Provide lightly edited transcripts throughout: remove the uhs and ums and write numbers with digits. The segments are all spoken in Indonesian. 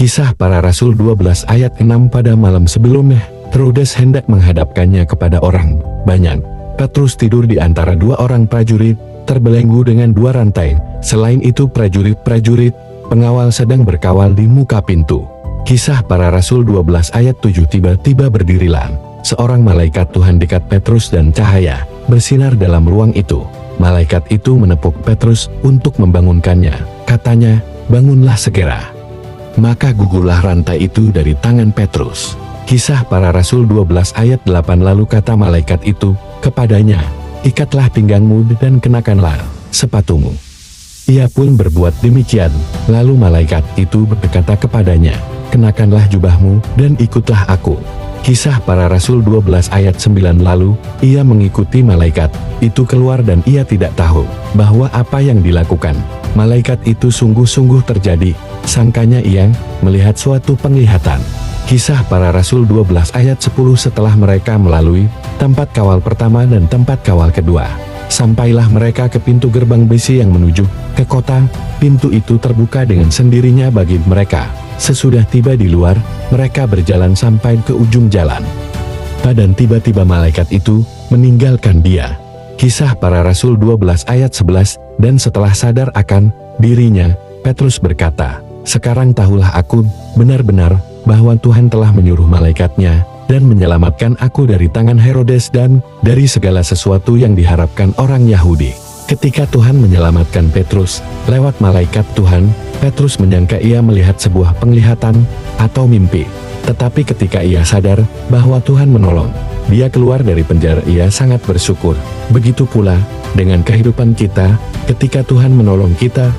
Kisah Para Rasul 12 ayat 6. Pada malam sebelumnya, Herodes hendak menghadapkannya kepada orang banyak. Petrus tidur di antara dua orang prajurit, terbelenggu dengan dua rantai. Selain itu prajurit-prajurit pengawal sedang berkawal di muka pintu. Kisah Para Rasul 12 ayat 7. Tiba-tiba berdirilah seorang malaikat Tuhan dekat Petrus dan cahaya bersinar dalam ruang itu. Malaikat itu menepuk Petrus untuk membangunkannya. Katanya, "Bangunlah segera." Maka gugurlah rantai itu dari tangan Petrus. Kisah Para Rasul 12 ayat 8. Lalu kata malaikat itu kepadanya, "Ikatlah pinggangmu dan kenakanlah sepatumu." Ia pun berbuat demikian. Lalu malaikat itu berkata kepadanya, "Kenakanlah jubahmu dan ikutlah aku." Kisah Para Rasul 12 ayat 9. Lalu ia mengikuti malaikat itu keluar dan ia tidak tahu bahwa apa yang dilakukan malaikat itu sungguh-sungguh terjadi. Sangkanya ia melihat suatu penglihatan. Kisah Para Rasul 12 ayat 10. Setelah mereka melalui tempat kawal pertama dan tempat kawal kedua, sampailah mereka ke pintu gerbang besi yang menuju ke kota. Pintu itu terbuka dengan sendirinya bagi mereka. Sesudah tiba di luar, mereka berjalan sampai ke ujung jalan. Dan tiba-tiba malaikat itu meninggalkan dia. Kisah Para Rasul 12 ayat 11. Dan setelah sadar akan dirinya, Petrus berkata, "Sekarang tahulah aku benar-benar bahwa Tuhan telah menyuruh malaikatnya dan menyelamatkan aku dari tangan Herodes dan dari segala sesuatu yang diharapkan orang Yahudi." Ketika Tuhan menyelamatkan Petrus lewat malaikat Tuhan, Petrus menyangka ia melihat sebuah penglihatan atau mimpi. Tetapi ketika ia sadar bahwa Tuhan menolong dia keluar dari penjara, ia sangat bersyukur. Begitu pula dengan kehidupan kita, ketika Tuhan menolong kita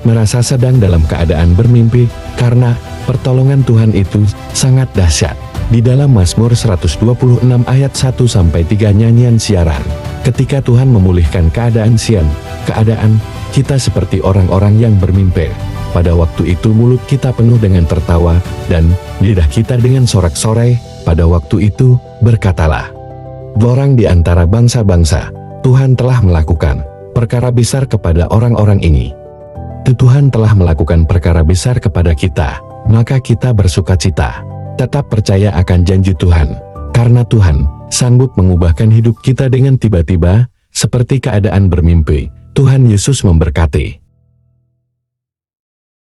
merasa sedang dalam keadaan bermimpi, karena pertolongan Tuhan itu sangat dahsyat. Di dalam Mazmur 126 ayat 1-3 nyanyian siaran, ketika Tuhan memulihkan keadaan kita seperti orang-orang yang bermimpi. Pada waktu itu mulut kita penuh dengan tertawa, dan lidah kita dengan sorak-sorai. Pada waktu itu, berkatalah orang di antara bangsa-bangsa, "Tuhan telah melakukan perkara besar kepada orang-orang ini." Tuhan telah melakukan perkara besar kepada kita, maka kita bersukacita. Tetap percaya akan janji Tuhan, karena Tuhan sanggup mengubahkan hidup kita dengan tiba-tiba, seperti keadaan bermimpi. Tuhan Yesus memberkati.